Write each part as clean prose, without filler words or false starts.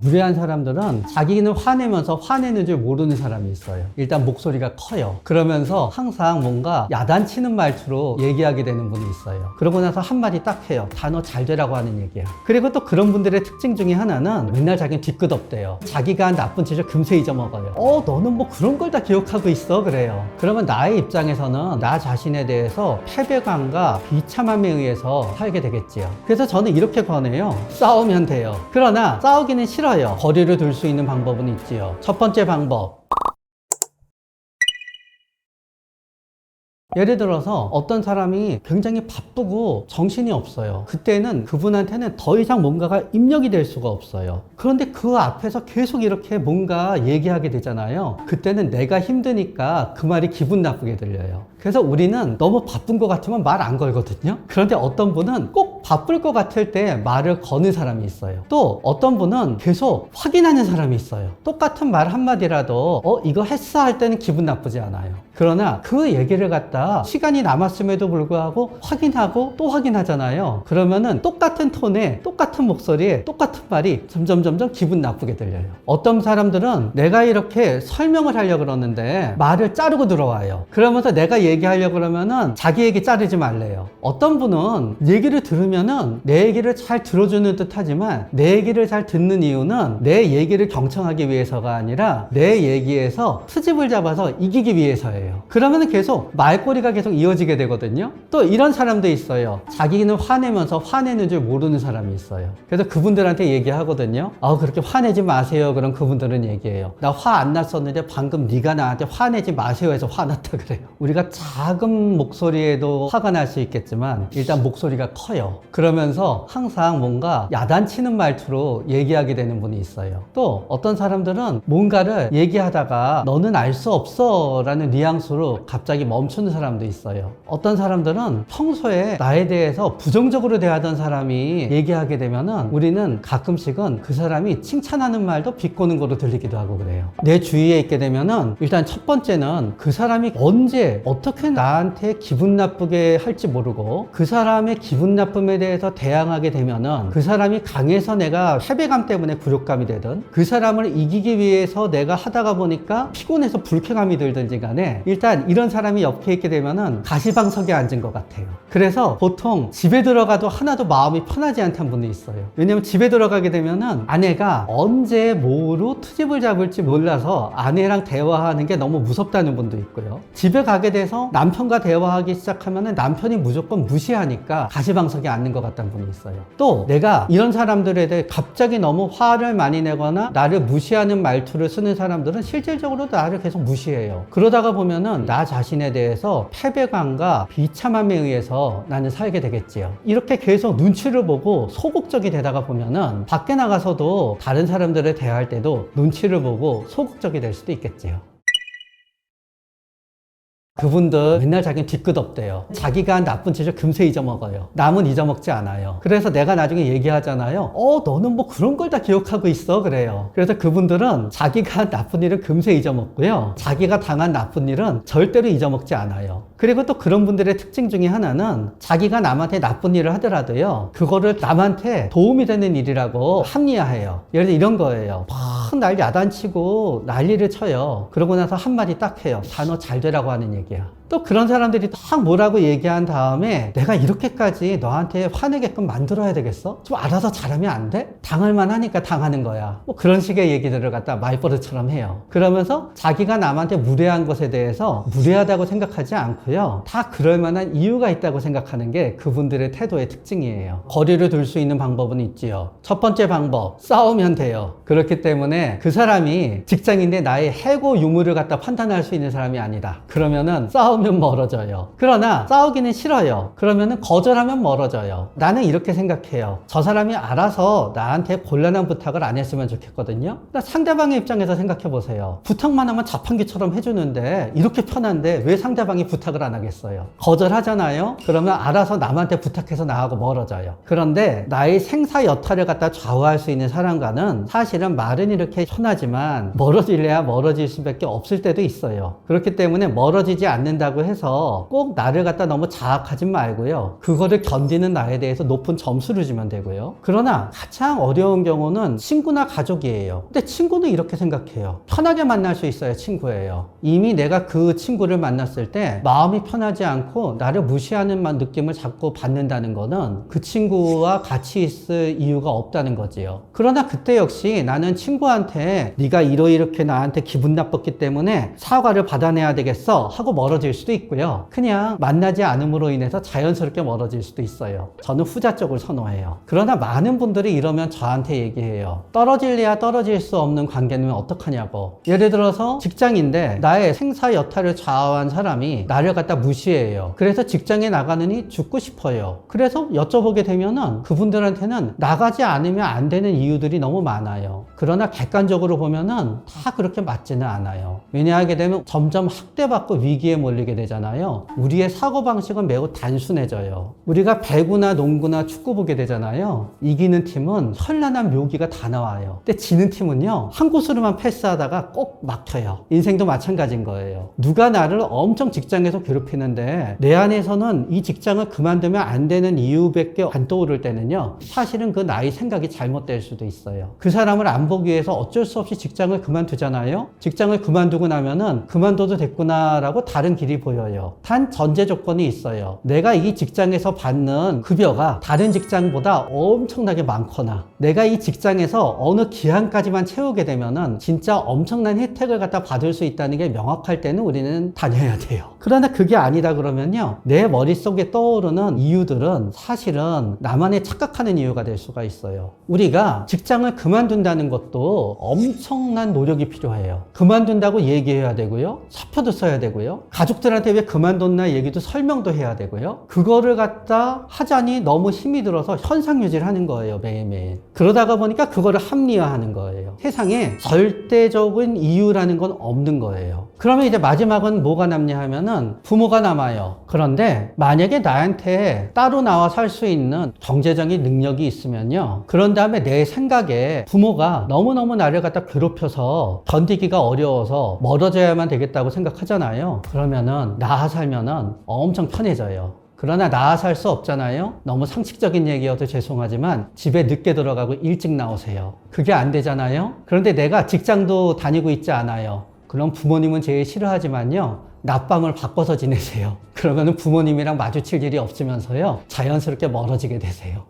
무례한 사람들은 자기는 화내면서 화내는 줄 모르는 사람이 있어요. 일단 목소리가 커요. 그러면서 항상 뭔가 야단치는 말투로 얘기하게 되는 분이 있어요. 그러고 나서 한마디 딱 해요. 단어 잘 되라고 하는 얘기야. 그리고 또 그런 분들의 특징 중에 하나는 맨날 자기는 뒤끝없대요. 자기가 한 나쁜 짓을 금세 잊어먹어요. 너는 뭐 그런 걸 다 기억하고 있어? 그래요. 그러면 나의 입장에서는 나 자신에 대해서 패배감과 비참함에 의해서 살게 되겠지요. 그래서 저는 이렇게 권해요. 싸우면 돼요. 그러나 싸우기는 싫어요. 거리를 둘 수 있는 방법은 있지요. 첫 번째 방법. 예를 들어서 어떤 사람이 굉장히 바쁘고 정신이 없어요. 그때는 그분한테는 더 이상 뭔가가 입력이 될 수가 없어요. 그런데 그 앞에서 계속 이렇게 뭔가 얘기하게 되잖아요. 그때는 내가 힘드니까 그 말이 기분 나쁘게 들려요. 그래서 우리는 너무 바쁜 것 같으면 말 안 걸거든요. 그런데 어떤 분은 꼭 바쁠 것 같을 때 말을 거는 사람이 있어요. 또 어떤 분은 계속 확인하는 사람이 있어요. 똑같은 말 한마디라도 이거 했어 할 때는 기분 나쁘지 않아요. 그러나 그 얘기를 갖다 시간이 남았음에도 불구하고 확인하고 또 확인하잖아요. 그러면은 똑같은 톤에 똑같은 목소리에 똑같은 말이 점점 기분 나쁘게 들려요. 어떤 사람들은 내가 이렇게 설명을 하려고 그러는데 말을 자르고 들어와요. 그러면서 내가 얘기하려고 그러면은 자기 얘기 자르지 말래요. 어떤 분은 얘기를 들으면은 내 얘기를 잘 들어주는 듯 하지만 내 얘기를 잘 듣는 이유는 내 얘기를 경청하기 위해서가 아니라 내 얘기에서 트집을 잡아서 이기기 위해서예요. 그러면 계속 말꼬리가 계속 이어지게 되거든요. 또 이런 사람도 있어요. 자기는 화내면서 화내는 줄 모르는 사람이 있어요. 그래서 그분들한테 얘기하거든요. 그렇게 화내지 마세요. 그럼 그분들은 얘기해요. 나 화 안 났었는데 방금 네가 나한테 화내지 마세요 해서 화났다 그래요. 우리가 작은 목소리에도 화가 날 수 있겠지만 일단 목소리가 커요. 그러면서 항상 뭔가 야단치는 말투로 얘기하게 되는 분이 있어요. 또 어떤 사람들은 뭔가를 얘기하다가 너는 알 수 없어 라는 뉘앙스로 갑자기 멈추는 사람도 있어요. 어떤 사람들은 평소에 나에 대해서 부정적으로 대하던 사람이 얘기하게 되면은 우리는 가끔씩은 그 사람이 칭찬하는 말도 비꼬는 거로 들리기도 하고 그래요. 내 주위에 있게 되면은 일단 첫 번째는 그 사람이 언제 어떻게 나한테 기분 나쁘게 할지 모르고 그 사람의 기분 나쁨에 대해서 대항하게 되면은 그 사람이 강해서 내가 패배감 때문에 굴욕감이 되든 그 사람을 이기기 위해서 내가 하다가 보니까 피곤해서 불쾌감이 들든지 간에 일단 이런 사람이 옆에 있게 되면은 가시방석에 앉은 것 같아요. 그래서 보통 집에 들어가도 하나도 마음이 편하지 않다는 분도 있어요. 왜냐면 집에 들어가게 되면은 아내가 언제 뭐로 트집을 잡을지 몰라서 아내랑 대화하는 게 너무 무섭다는 분도 있고요. 집에 가게 돼서 남편과 대화하기 시작하면은 남편이 무조건 무시하니까 가시방석에 앉는 것 같다는 분이 있어요. 또 내가 이런 사람들에 대해 갑자기 너무 화를 많이 내거나 나를 무시하는 말투를 쓰는 사람들은 실질적으로 나를 계속 무시해요. 그러다가 보면은 나 자신에 대해서 패배감과 비참함에 의해서 나는 살게 되겠지요. 이렇게 계속 눈치를 보고 소극적이 되다가 보면은 밖에 나가서도 다른 사람들을 대할 때도 눈치를 보고 소극적이 될 수도 있겠지요. 그분들 맨날 자기는 뒤끝없대요. 자기가 한 나쁜 짓을 금세 잊어먹어요. 남은 잊어먹지 않아요. 그래서 내가 나중에 얘기하잖아요. 너는 뭐 그런 걸 다 기억하고 있어? 그래요. 그래서 그분들은 자기가 한 나쁜 일은 금세 잊어먹고요. 자기가 당한 나쁜 일은 절대로 잊어먹지 않아요. 그리고 또 그런 분들의 특징 중에 하나는 자기가 남한테 나쁜 일을 하더라도요. 그거를 남한테 도움이 되는 일이라고 합리화해요. 예를 들어 이런 거예요. 막 날 야단치고 난리를 쳐요. 그러고 나서 한마디 딱 해요. 단어 잘 되라고 하는 얘기야. 또 그런 사람들이 딱 뭐라고 얘기한 다음에 내가 이렇게까지 너한테 화내게끔 만들어야 되겠어? 좀 알아서 잘하면 안 돼? 당할 만하니까 당하는 거야. 뭐 그런 식의 얘기들을 갖다 말버릇처럼 해요. 그러면서 자기가 남한테 무례한 것에 대해서 무례하다고 생각하지 않고요. 다 그럴 만한 이유가 있다고 생각하는 게 그분들의 태도의 특징이에요. 거리를 둘 수 있는 방법은 있지요. 첫 번째 방법, 싸우면 돼요. 그렇기 때문에 그 사람이 직장인데 나의 해고 유무를 갖다 판단할 수 있는 사람이 아니다. 그러면은 싸우면 멀어져요. 그러나 싸우기는 싫어요. 그러면은 거절하면 멀어져요. 나는 이렇게 생각해요. 저 사람이 알아서 나한테 곤란한 부탁을 안 했으면 좋겠거든요. 그러니까 상대방의 입장에서 생각해 보세요. 부탁만 하면 자판기처럼 해주는데 이렇게 편한데 왜 상대방이 부탁을 안 하겠어요? 거절하잖아요. 그러면 알아서 남한테 부탁해서 나하고 멀어져요. 그런데 나의 생사 여탈을 갖다 좌우할 수 있는 사람과는 사실은 말은 이렇게 편하지만 멀어질래야 멀어질 수밖에 없을 때도 있어요. 그렇기 때문에 멀어지지 않는다 견딘다고 해서 꼭 나를 갖다 너무 자학하지 말고요. 그거를 견디는 나에 대해서 높은 점수를 주면 되고요. 그러나 가장 어려운 경우는 친구나 가족이에요. 근데 친구는 이렇게 생각해요. 편하게 만날 수 있어야 친구예요. 이미 내가 그 친구를 만났을 때 마음이 편하지 않고 나를 무시하는 느낌을 자꾸 받는다는 거는 그 친구와 같이 있을 이유가 없다는 거지요. 그러나 그때 역시 나는 친구한테 네가 이렇게 나한테 기분 나빴기 때문에 사과를 받아내야 되겠어 하고 멀어질 수도 있고요. 그냥 만나지 않음으로 인해서 자연스럽게 멀어질 수도 있어요. 저는 후자 쪽을 선호해요. 그러나 많은 분들이 이러면 저한테 얘기해요. 떨어질래야 떨어질 수 없는 관계는 어떡하냐고. 예를 들어서 직장인데 나의 생사 여타를 좌우한 사람이 나를 갖다 무시해요. 그래서 직장에 나가느니 죽고 싶어요. 그래서 여쭤보게 되면은 그분들한테는 나가지 않으면 안 되는 이유들이 너무 많아요. 그러나 객관적으로 보면은 다 그렇게 맞지는 않아요. 왜냐하게 되면 점점 학대받고 위기에 몰리게 되잖아요. 우리의 사고방식은 매우 단순해져요. 우리가 배구나 농구나 축구 보게 되잖아요. 이기는 팀은 현란한 묘기가 다 나와요. 근데 지는 팀은요, 한 곳으로만 패스하다가 꼭 막혀요. 인생도 마찬가지인 거예요. 누가 나를 엄청 직장에서 괴롭히는데 내 안에서는 이 직장을 그만두면 안 되는 이유밖에 안 떠오를 때는요, 사실은 그 나의 생각이 잘못될 수도 있어요. 그 사람을 안 보기 위해서 어쩔 수 없이 직장을 그만두잖아요. 직장을 그만두고 나면은 그만둬도 됐구나라고 다른 길이 보여요. 단 전제 조건이 있어요. 내가 이 직장에서 받는 급여가 다른 직장보다 엄청나게 많거나 내가 이 직장에서 어느 기한까지만 채우게 되면은 진짜 엄청난 혜택을 갖다 받을 수 있다는 게 명확할 때는 우리는 다녀야 돼요. 그러나 그게 아니다 그러면요, 내 머릿속에 떠오르는 이유들은 사실은 나만의 착각하는 이유가 될 수가 있어요. 우리가 직장을 그만둔다는 것도 엄청난 노력이 필요해요. 그만둔다고 얘기해야 되고요, 사표도 써야 되고요, 가족들한테 왜 그만뒀나 얘기도 설명도 해야 되고요. 그거를 갖다 하자니 너무 힘이 들어서 현상 유지를 하는 거예요, 매일매일. 그러다가 보니까 그거를 합리화하는 거예요. 세상에 절대적인 이유라는 건 없는 거예요. 그러면 이제 마지막은 뭐가 남냐 하면은 부모가 남아요. 그런데 만약에 나한테 따로 나와 살 수 있는 경제적인 능력이 있으면요, 그런 다음에 내 생각에 부모가 너무너무 나를 갖다 괴롭혀서 견디기가 어려워서 멀어져야만 되겠다고 생각하잖아요. 그러면은 나아 살면은 엄청 편해져요. 그러나 나아 살 수 없잖아요. 너무 상식적인 얘기여도 죄송하지만 집에 늦게 들어가고 일찍 나오세요. 그게 안 되잖아요. 그런데 내가 직장도 다니고 있지 않아요. 그럼 부모님은 제일 싫어하지만요, 낮밤을 바꿔서 지내세요. 그러면 부모님이랑 마주칠 일이 없으면서요, 자연스럽게 멀어지게 되세요.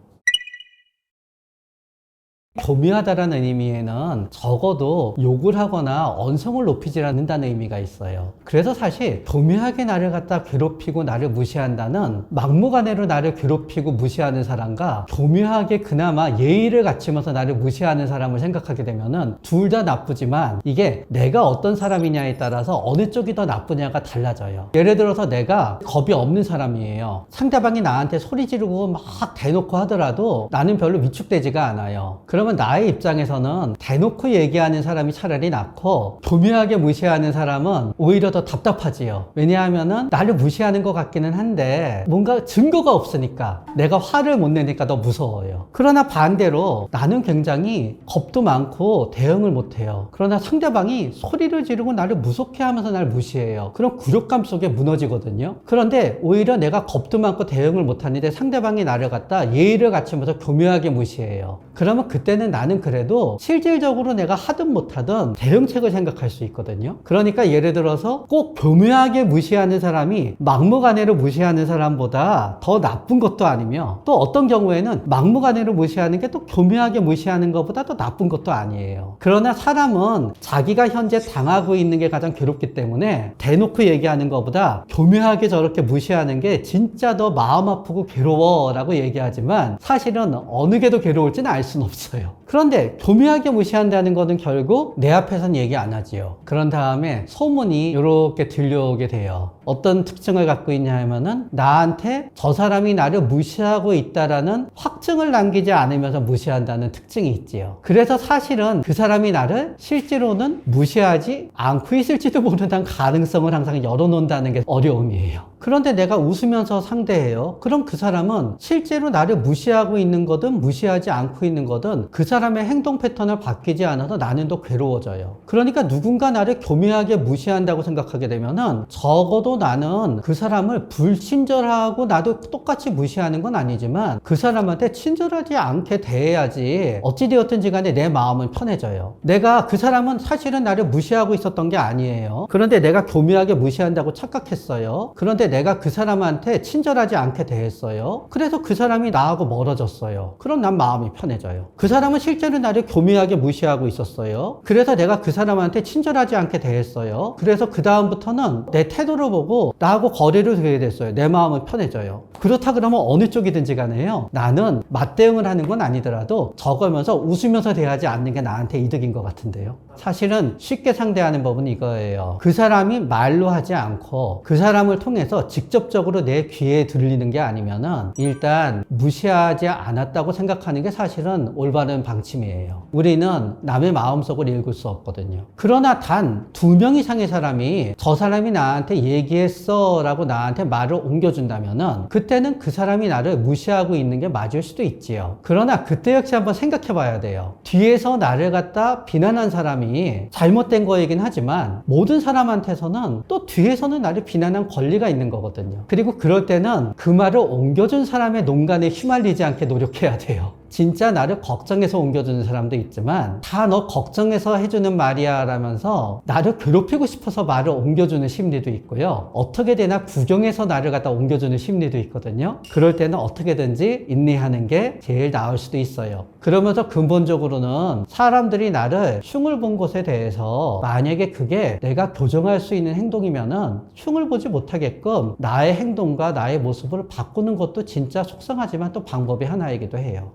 교묘하다라는 의미에는 적어도 욕을 하거나 언성을 높이지 않는다는 의미가 있어요. 그래서 사실 교묘하게 나를 갖다 괴롭히고 나를 무시한다는, 막무가내로 나를 괴롭히고 무시하는 사람과 교묘하게 그나마 예의를 갖추면서 나를 무시하는 사람을 생각하게 되면은 둘 다 나쁘지만 이게 내가 어떤 사람이냐에 따라서 어느 쪽이 더 나쁘냐가 달라져요. 예를 들어서 내가 겁이 없는 사람이에요. 상대방이 나한테 소리 지르고 막 대놓고 하더라도 나는 별로 위축되지가 않아요. 그러면 나의 입장에서는 대놓고 얘기하는 사람이 차라리 낫고 교묘하게 무시하는 사람은 오히려 더 답답하지요. 왜냐하면은 나를 무시하는 것 같기는 한데 뭔가 증거가 없으니까, 내가 화를 못 내니까 더 무서워요. 그러나 반대로 나는 굉장히 겁도 많고 대응을 못해요. 그러나 상대방이 소리를 지르고 나를 무섭게 하면서 날 무시해요. 그럼 굴욕감 속에 무너지거든요. 그런데 오히려 내가 겁도 많고 대응을 못하는데 상대방이 나를 갖다 예의를 갖추면서 교묘하게 무시해요. 그러면 그때는 나는 그래도 실질적으로 내가 하든 못하든 대응책을 생각할 수 있거든요. 그러니까 예를 들어서 꼭 교묘하게 무시하는 사람이 막무가내로 무시하는 사람보다 더 나쁜 것도 아니며, 또 어떤 경우에는 막무가내로 무시하는 게 또 교묘하게 무시하는 것보다 더 나쁜 것도 아니에요. 그러나 사람은 자기가 현재 당하고 있는 게 가장 괴롭기 때문에 대놓고 얘기하는 것보다 교묘하게 저렇게 무시하는 게 진짜 더 마음 아프고 괴로워 라고 얘기하지만 사실은 어느 게 더 괴로울지는 알 수는 없어요. 그런데 교묘하게 무시한다는 거는 결국 내 앞에서는 얘기 안 하지요. 그런 다음에 소문이 이렇게 들려오게 돼요. 어떤 특징을 갖고 있냐 하면은 나한테 저 사람이 나를 무시하고 있다라는 확증을 남기지 않으면서 무시한다는 특징이 있지요. 그래서 사실은 그 사람이 나를 실제로는 무시하지 않고 있을지도 모르는 가능성을 항상 열어놓는다는 게 어려움이에요. 그런데 내가 웃으면서 상대해요. 그럼 그 사람은 실제로 나를 무시하고 있는 거든 무시하지 않고 있는 거든 그 사람의 행동 패턴을 바뀌지 않아서 나는 더 괴로워져요. 그러니까 누군가 나를 교묘하게 무시한다고 생각하게 되면은 적어도 나는 그 사람을 불친절하고 나도 똑같이 무시하는 건 아니지만 그 사람한테 친절하지 않게 대해야지 어찌되었든지 간에 내 마음은 편해져요. 내가 그 사람은 사실은 나를 무시하고 있었던 게 아니에요. 그런데 내가 교묘하게 무시한다고 착각했어요. 그런데 내가 그 사람한테 친절하지 않게 대했어요. 그래서 그 사람이 나하고 멀어졌어요. 그럼 난 마음이 편해져요. 그 사람은 실제로 나를 교묘하게 무시하고 있었어요. 그래서 내가 그 사람한테 친절하지 않게 대했어요. 그래서 그 다음부터는 내 태도를 보고 나하고 거리를 두게 됐어요. 내 마음은 편해져요. 그렇다 그러면 어느 쪽이든지 간에요. 나는 맞대응을 하는 건 아니더라도 저거면서 웃으면서 대하지 않는 게 나한테 이득인 것 같은데요. 사실은 쉽게 상대하는 법은 이거예요. 그 사람이 말로 하지 않고 그 사람을 통해서 직접적으로 내 귀에 들리는 게 아니면은 일단 무시하지 않았다고 생각하는 게 사실은 올바른 방침이에요. 우리는 남의 마음속을 읽을 수 없거든요. 그러나 단 2명 이상의 사람이 저 사람이 나한테 얘기했어 라고 나한테 말을 옮겨준다면은 그때는 그 사람이 나를 무시하고 있는 게 맞을 수도 있지요. 그러나 그때 역시 한번 생각해 봐야 돼요. 뒤에서 나를 갖다 비난한 사람이 잘못된 거이긴 하지만 모든 사람한테서는 또 뒤에서는 나를 비난한 권리가 있는 거거든요. 그리고 그럴 때는 그 말을 옮겨준 사람의 농간에 휘말리지 않게 노력해야 돼요. 진짜 나를 걱정해서 옮겨주는 사람도 있지만 다 너 걱정해서 해주는 말이야 라면서 나를 괴롭히고 싶어서 말을 옮겨주는 심리도 있고요. 어떻게 되나 구경해서 나를 갖다 옮겨주는 심리도 있거든요. 그럴 때는 어떻게든지 인내하는 게 제일 나을 수도 있어요. 그러면서 근본적으로는 사람들이 나를 흉을 본 것에 대해서 만약에 그게 내가 교정할 수 있는 행동이면은 흉을 보지 못하게끔 나의 행동과 나의 모습을 바꾸는 것도 진짜 속상하지만 또 방법이 하나이기도 해요.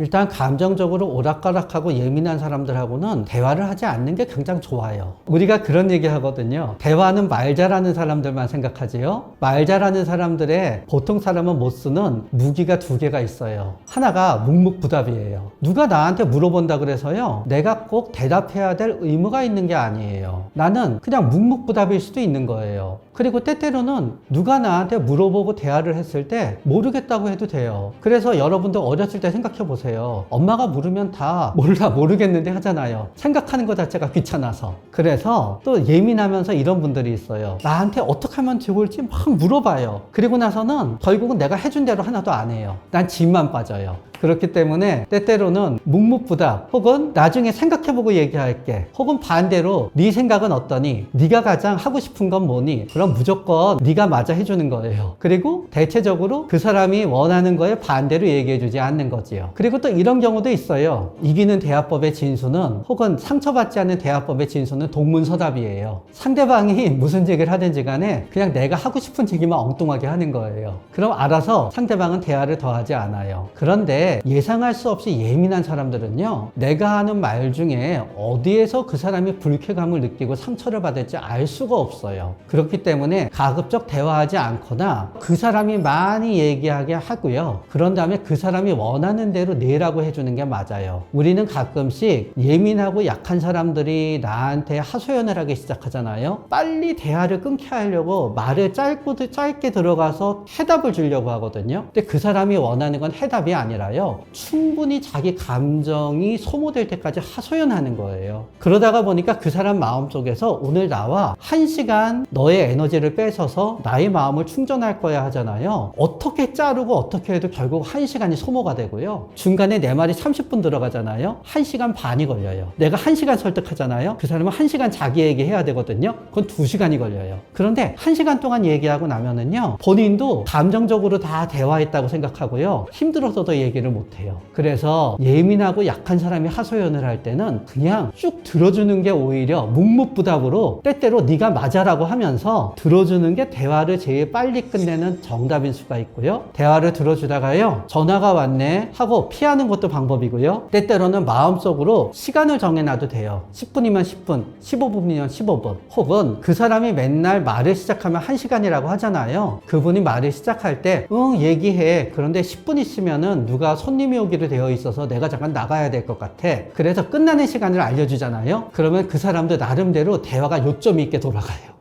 일단 감정적으로 오락가락하고 예민한 사람들하고는 대화를 하지 않는 게 굉장히 좋아요. 우리가 그런 얘기 하거든요. 대화는 말 잘하는 사람들만 생각하지요. 말 잘하는 사람들의 보통 사람은 못 쓰는 무기가 2개가 있어요. 하나가 묵묵부답이에요. 누가 나한테 물어본다 그래서요. 내가 꼭 대답해야 될 의무가 있는 게 아니에요. 나는 그냥 묵묵부답일 수도 있는 거예요. 그리고 때때로는 누가 나한테 물어보고 대화를 했을 때 모르겠다고 해도 돼요. 그래서 여러분들 어렸을 때 생각해 보세요. 엄마가 물으면 다 몰라 모르겠는데 하잖아요. 생각하는 것 자체가 귀찮아서. 그래서 또 예민하면서 이런 분들이 있어요. 나한테 어떻게 하면 좋을지 막 물어봐요. 그리고 나서는 결국은 내가 해준 대로 하나도 안 해요. 난 짐만 빠져요. 그렇기 때문에 때때로는 묵묵부답 혹은 나중에 생각해보고 얘기할게 혹은 반대로 네 생각은 어떠니? 네가 가장 하고 싶은 건 뭐니? 그럼 무조건 네가 맞아 해주는 거예요. 그리고 대체적으로 그 사람이 원하는 거에 반대로 얘기해주지 않는 거지요. 그리고 또 이런 경우도 있어요. 이기는 대화법의 진수는 혹은 상처받지 않는 대화법의 진수는 동문서답이에요. 상대방이 무슨 얘기를 하든지 간에 그냥 내가 하고 싶은 얘기만 엉뚱하게 하는 거예요. 그럼 알아서 상대방은 대화를 더 하지 않아요. 그런데 예상할 수 없이 예민한 사람들은요, 내가 하는 말 중에 어디에서 그 사람이 불쾌감을 느끼고 상처를 받을지 알 수가 없어요. 그렇기 때문에 가급적 대화하지 않거나 그 사람이 많이 얘기하게 하고요. 그런 다음에 그 사람이 원하는 대로 내라고 해주는 게 맞아요. 우리는 가끔씩 예민하고 약한 사람들이 나한테 하소연을 하기 시작하잖아요. 빨리 대화를 끊게 하려고 말을 짧게 들어가서 해답을 주려고 하거든요. 근데 그 사람이 원하는 건 해답이 아니라요. 충분히 자기 감정이 소모될 때까지 하소연하는 거예요. 그러다가 보니까 그 사람 마음속에서 오늘 나와 1시간 너의 에너지를 뺏어서 나의 마음을 충전할 거야 하잖아요. 어떻게 자르고 어떻게 해도 결국 1시간이 소모가 되고요. 중간에 내 말이 30분 들어가잖아요. 1시간 반이 걸려요. 내가 1시간 설득하잖아요. 그 사람은 1시간 자기 얘기해야 되거든요. 그건 2시간이 걸려요. 그런데 1시간 동안 얘기하고 나면은요, 본인도 감정적으로 다 대화했다고 생각하고요. 힘들어서도 얘기를 못해요. 그래서 예민하고 약한 사람이 하소연을 할 때는 그냥 쭉 들어주는 게 오히려 묵묵부답으로 때때로 네가 맞아라고 하면서 들어주는 게 대화를 제일 빨리 끝내는 정답일 수가 있고요. 대화를 들어주다가요, 전화가 왔네 하고 피하는 것도 방법이고요. 때때로는 마음속으로 시간을 정해놔도 돼요. 10분이면 10분, 15분이면 15분. 혹은 그 사람이 맨날 말을 시작하면 1시간이라고 하잖아요. 그분이 말을 시작할 때 응 얘기해. 그런데 10분 있으면은 누가 손님이 오기로 되어 있어서 내가 잠깐 나가야 될 것 같아. 그래서 끝나는 시간을 알려주잖아요. 그러면 그 사람도 나름대로 대화가 요점이 있게 돌아가요.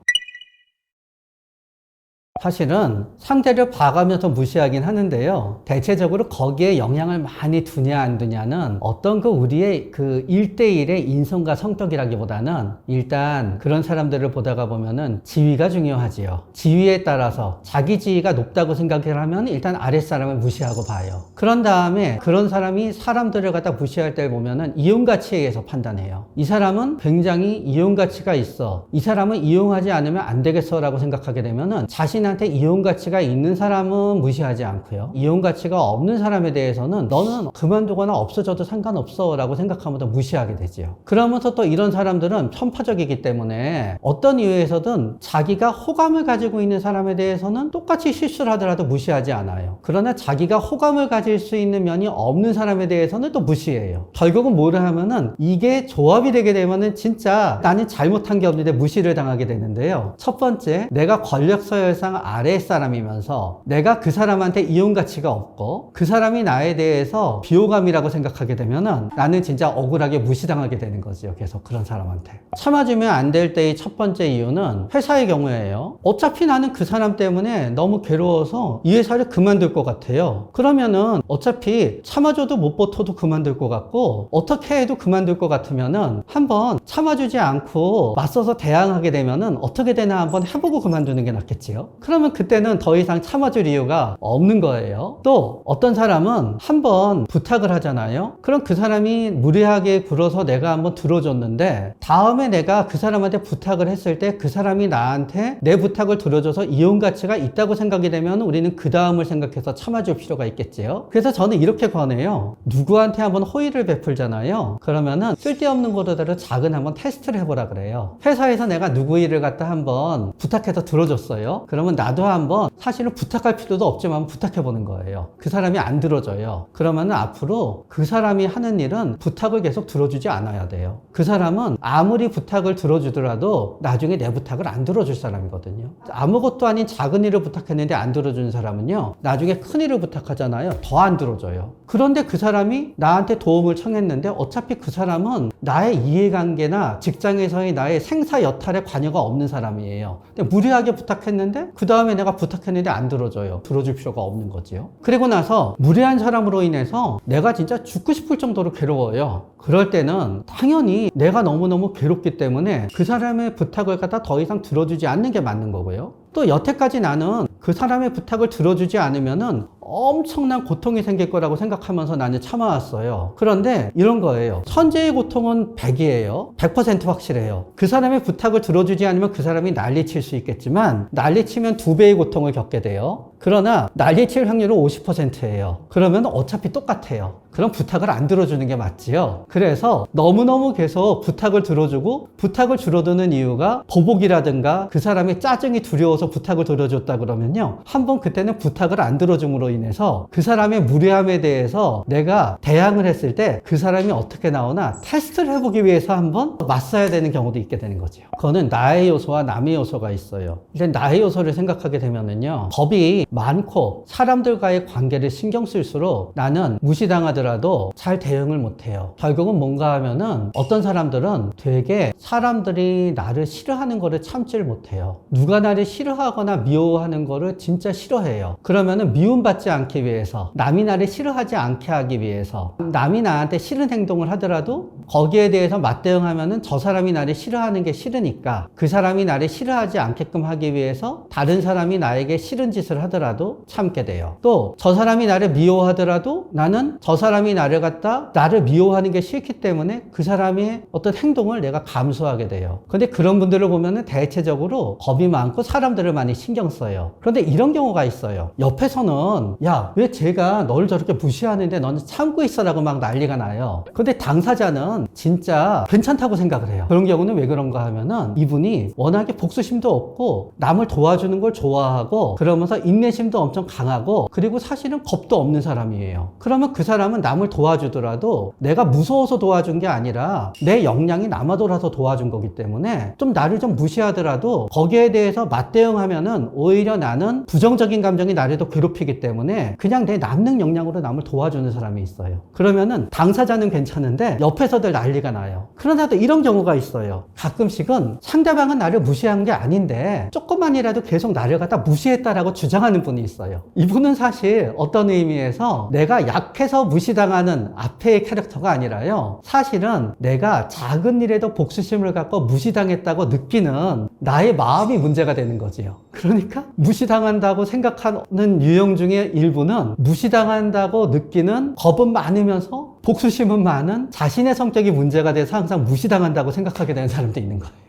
사실은 상대를 봐가면서 무시하긴 하는데요. 대체적으로 거기에 영향을 많이 두냐 안 두냐는 어떤 우리의 그 1대1의 인성과 성격이라기보다는 일단 그런 사람들을 보다가 보면은 지위가 중요하지요. 지위에 따라서 자기 지위가 높다고 생각을 하면 일단 아랫사람을 무시하고 봐요. 그런 다음에 그런 사람이 사람들을 갖다 무시할 때 보면은 이용 가치에 의해서 판단해요. 이 사람은 굉장히 이용 가치가 있어. 이 사람은 이용하지 않으면 안 되겠어 라고 생각하게 되면은 자신한테 이용 가치가 있는 사람은 무시하지 않고요. 이용 가치가 없는 사람에 대해서는 너는 그만두거나 없어져도 상관없어 라고 생각하면서 무시하게 되지요. 그러면서 또 이런 사람들은 편파적이기 때문에 어떤 이유에서든 자기가 호감을 가지고 있는 사람에 대해서는 똑같이 실수를 하더라도 무시하지 않아요. 그러나 자기가 호감을 가질 수 있는 면이 없는 사람에 대해서는 또 무시해요. 결국은 뭐를 하면은 이게 조합이 되게 되면은 진짜 나는 잘못한 게 없는데 무시를 당하게 되는데요. 첫 번째, 내가 권력 서열상 아래 사람이면서 내가 그 사람한테 이용 가치가 없고 그 사람이 나에 대해서 비호감이라고 생각하게 되면은 나는 진짜 억울하게 무시당하게 되는 거죠. 계속 그런 사람한테. 참아주면 안 될 때의 첫 번째 이유는 회사의 경우에요. 어차피 나는 그 사람 때문에 너무 괴로워서 이 회사를 그만둘 것 같아요. 그러면은 어차피 참아줘도 못 버텨도 그만둘 것 같고 어떻게 해도 그만둘 것 같으면은 한번 참아주지 않고 맞서서 대항하게 되면은 어떻게 되나 한번 해보고 그만두는 게 낫겠지요. 그러면 그때는 더 이상 참아줄 이유가 없는 거예요. 또 어떤 사람은 한번 부탁을 하잖아요. 그럼 그 사람이 무례하게 굴어서 내가 한번 들어줬는데 다음에 내가 그 사람한테 부탁을 했을 때 그 사람이 나한테 내 부탁을 들어줘서 이용 가치가 있다고 생각이 되면 우리는 그 다음을 생각해서 참아줄 필요가 있겠지요. 그래서 저는 이렇게 권해요. 누구한테 한번 호의를 베풀잖아요. 그러면은 쓸데없는 거로대로 작은 한번 테스트를 해보라 그래요. 회사에서 내가 누구 일을 갖다 한번 부탁해서 들어줬어요. 그러면 나도 한번 사실은 부탁할 필요도 없지만 부탁해보는 거예요. 그 사람이 안 들어줘요. 그러면은 앞으로 그 사람이 하는 일은 부탁을 계속 들어주지 않아야 돼요. 그 사람은 아무리 부탁을 들어주더라도 나중에 내 부탁을 안 들어줄 사람이거든요. 아무것도 아닌 작은 일을 부탁했는데 안 들어주는 사람은요, 나중에 큰 일을 부탁하잖아요. 더 안 들어줘요. 그런데 그 사람이 나한테 도움을 청했는데 어차피 그 사람은 나의 이해관계나 직장에서의 나의 생사 여탈에 관여가 없는 사람이에요. 근데 무리하게 부탁했는데 그 다음에 내가 부탁했는데 안 들어줘요. 들어줄 필요가 없는 거지요. 그리고 나서 무례한 사람으로 인해서 내가 진짜 죽고 싶을 정도로 괴로워요. 그럴 때는 당연히 내가 너무너무 괴롭기 때문에 그 사람의 부탁을 갖다 더 이상 들어주지 않는 게 맞는 거고요. 또 여태까지 나는 그 사람의 부탁을 들어주지 않으면은 엄청난 고통이 생길 거라고 생각하면서 나는 참아왔어요. 그런데 이런 거예요. 천재의 고통은 100이에요. 100% 확실해요. 그 사람의 부탁을 들어주지 않으면 그 사람이 난리칠 수 있겠지만 난리치면 2배의 고통을 겪게 돼요. 그러나 난리칠 확률은 50%예요. 그러면 어차피 똑같아요. 그럼 부탁을 안 들어주는 게 맞지요. 그래서 너무너무 계속 부탁을 들어주고 부탁을 줄어드는 이유가 보복이라든가 그 사람의 짜증이 두려워서 부탁을 들어줬다 그러면요, 한번 그때는 부탁을 안 들어줌으로 인해서 그 사람의 무례함에 대해서 내가 대항을 했을 때 그 사람이 어떻게 나오나 테스트를 해보기 위해서 한번 맞서야 되는 경우도 있게 되는 거죠. 그거는 나의 요소와 남의 요소가 있어요. 일단 나의 요소를 생각하게 되면은요, 겁이 많고 사람들과의 관계를 신경 쓸수록 나는 무시당하더라도 잘 대응을 못해요. 결국은 뭔가 하면은 어떤 사람들은 되게 사람들이 나를 싫어하는 거를 참지를 못해요. 누가 나를 싫어하거나 미워하는 거를 진짜 싫어해요. 그러면은 미움받지 않기 위해서, 남이 나를 싫어하지 않게 하기 위해서, 남이 나한테 싫은 행동을 하더라도 거기에 대해서 맞대응하면은 저 사람이 나를 싫어하는 게 싫으니까 그 사람이 나를 싫어하지 않게끔 하기 위해서 다른 사람이 나에게 싫은 짓을 하더라도 참게 돼요. 또 저 사람이 나를 미워하더라도 나는 저 사람이 나를 미워하는 게 싫기 때문에 그 사람의 어떤 행동을 내가 감수하게 돼요. 근데 그런 분들을 보면은 대체적으로 겁이 많고 사람들을 많이 신경 써요. 그런데 이런 경우가 있어요. 옆에서는 야, 왜 쟤가 너를 저렇게 무시하는데 너는 참고 있어라고 막 난리가 나요. 근데 당사자는 진짜 괜찮다고 생각을 해요. 그런 경우는 왜 그런가 하면은 이분이 워낙에 복수심도 없고 남을 도와주는 걸 좋아하고 그러면서 인내심도 엄청 강하고 그리고 사실은 겁도 없는 사람이에요. 그러면 그 사람은 사람은 남을 도와주더라도 내가 무서워서 도와준 게 아니라 내 역량이 남아돌아서 도와준 거기 때문에 좀 나를 좀 무시하더라도 거기에 대해서 맞대응하면은 오히려 나는 부정적인 감정이 나를 더 괴롭히기 때문에 그냥 내 남는 역량으로 남을 도와주는 사람이 있어요. 그러면은 당사자는 괜찮은데 옆에서들 난리가 나요. 그러나도 이런 경우가 있어요. 가끔씩은 상대방은 나를 무시한 게 아닌데 조금만이라도 계속 나를 갖다 무시했다라고 주장하는 분이 있어요. 이분은 사실 어떤 의미에서 내가 약해서 무시당하는 앞의 캐릭터가 아니라요, 사실은 내가 작은 일에도 복수심을 갖고 무시당했다고 느끼는 나의 마음이 문제가 되는 거지요. 그러니까 무시당한다고 생각하는 유형 중에 일부는 무시당한다고 느끼는 겁은 많으면서 복수심은 많은 자신의 성격이 문제가 돼서 항상 무시당한다고 생각하게 되는 사람도 있는 거예요.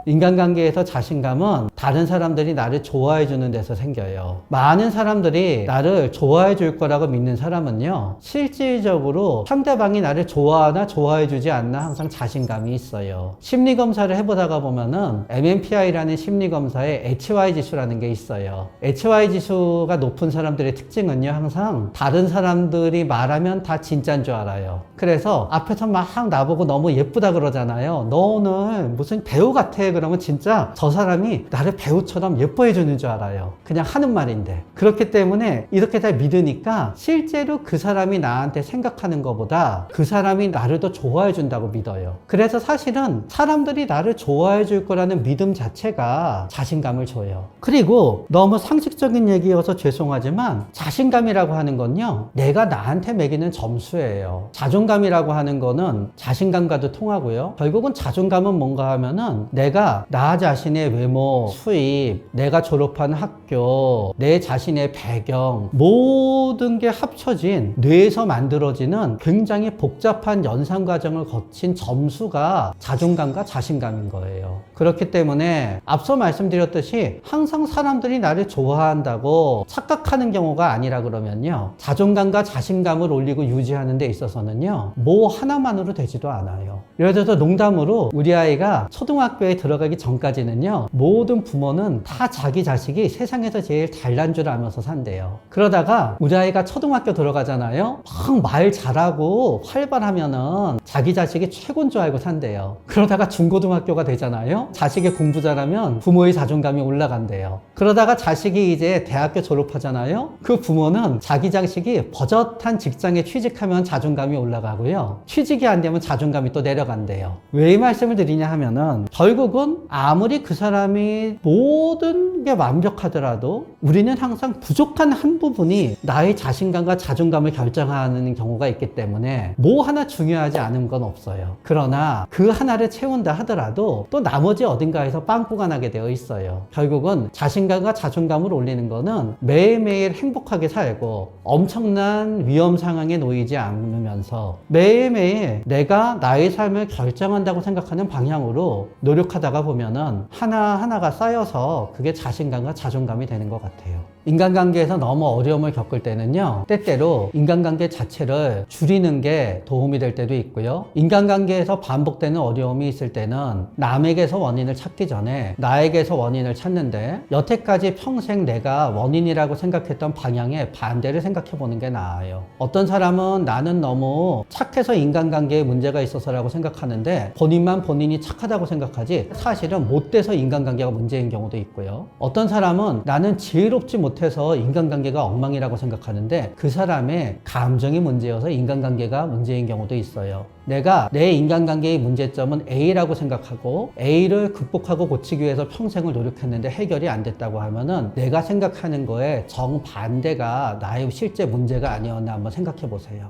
인간관계에서 자신감은 다른 사람들이 나를 좋아해 주는 데서 생겨요. 많은 사람들이 나를 좋아해 줄 거라고 믿는 사람은요, 실질적으로 상대방이 나를 좋아하나 좋아해 주지 않나 항상 자신감이 있어요. 심리검사를 해보다가 보면은 MMPI라는 심리검사에 HY 지수라는 게 있어요. HY 지수가 높은 사람들의 특징은요, 항상 다른 사람들이 말하면 다 진짜인 줄 알아요. 그래서 앞에서 막 나보고 너무 예쁘다 그러잖아요. 너 오늘 무슨 배우 같아. 그러면 진짜 저 사람이 나를 배우처럼 예뻐해 주는 줄 알아요. 그냥 하는 말인데. 그렇기 때문에 이렇게 다 믿으니까 실제로 그 사람이 나한테 생각하는 것보다 그 사람이 나를 더 좋아해 준다고 믿어요. 그래서 사실은 사람들이 나를 좋아해 줄 거라는 믿음 자체가 자신감을 줘요. 그리고 너무 상식적인 얘기여서 죄송하지만 자신감이라고 하는 건요, 내가 나한테 매기는 점수예요. 자존감이라고 하는 거는 자신감과도 통하고요. 결국은 자존감은 뭔가 하면은 내가 나 자신의 외모, 수입, 내가 졸업한 학교, 내 자신의 배경, 모든 게 합쳐진 뇌에서 만들어지는 굉장히 복잡한 연상 과정을 거친 점수가 자존감과 자신감인 거예요. 그렇기 때문에 앞서 말씀드렸듯이 항상 사람들이 나를 좋아한다고 착각하는 경우가 아니라 그러면요, 자존감과 자신감을 올리고 유지하는 데 있어서는요, 뭐 하나만으로 되지도 않아요. 예를 들어서 농담으로 우리 아이가 초등학교에 들어가기 전까지는요, 모든 부모는 다 자기 자식이 세상에서 제일 잘난 줄 알면서 산대요. 그러다가 우리 아이가 초등학교 들어가잖아요. 막 말 잘하고 활발하면은 자기 자식이 최고인 줄 알고 산대요. 그러다가 중고등학교가 되잖아요. 자식이 공부 잘하면 부모의 자존감이 올라간대요. 그러다가 자식이 이제 대학교 졸업하잖아요. 그 부모는 자기 자식이 버젓한 직장에 취직하면 자존감이 올라가고요, 취직이 안 되면 자존감이 또 내려간대요. 왜 이 말씀을 드리냐 하면은 결국은 아무리 그 사람이 모든 게 완벽하더라도 우리는 항상 부족한 한 부분이 나의 자신감과 자존감을 결정하는 경우가 있기 때문에 뭐 하나 중요하지 않은 건 없어요. 그러나 그 하나를 채운다 하더라도 또 나머지 어딘가에서 빵꾸가 나게 되어 있어요. 결국은 자신감과 자존감을 올리는 거는 매일매일 행복하게 살고 엄청난 위험 상황에 놓이지 않으면서 매일매일 내가 나의 삶을 결정한다고 생각하는 방향으로 노력하다가 보면은 하나하나가 쌓여서 그게 자신감과 자존감이 되는 것 같아요. 인간관계에서 너무 어려움을 겪을 때는요, 때때로 인간관계 자체를 줄이는 게 도움이 될 때도 있고요, 인간관계에서 반복되는 어려움이 있을 때는 남에게서 원인을 찾기 전에 나에게서 원인을 찾는데 여태까지 평생 내가 원인이라고 생각했던 방향의 반대를 생각해 보는 게 나아요. 어떤 사람은 나는 너무 착해서 인간관계에 문제가 있어서라고 생각하는데 본인만 본인이 착하다고 생각하지 사실은 못돼서 인간관계가 문제인 경우도 있고요, 어떤 사람은 나는 지혜롭지 못해서 인간관계가 엉망이라고 생각하는데 그 사람의 감정이 문제여서 인간관계가 문제인 경우도 있어요. 내가 내 인간관계의 문제점은 A라고 생각하고 A를 극복하고 고치기 위해서 평생을 노력했는데 해결이 안 됐다고 하면은 내가 생각하는 거에 정반대가 나의 실제 문제가 아니었나 한번 생각해 보세요.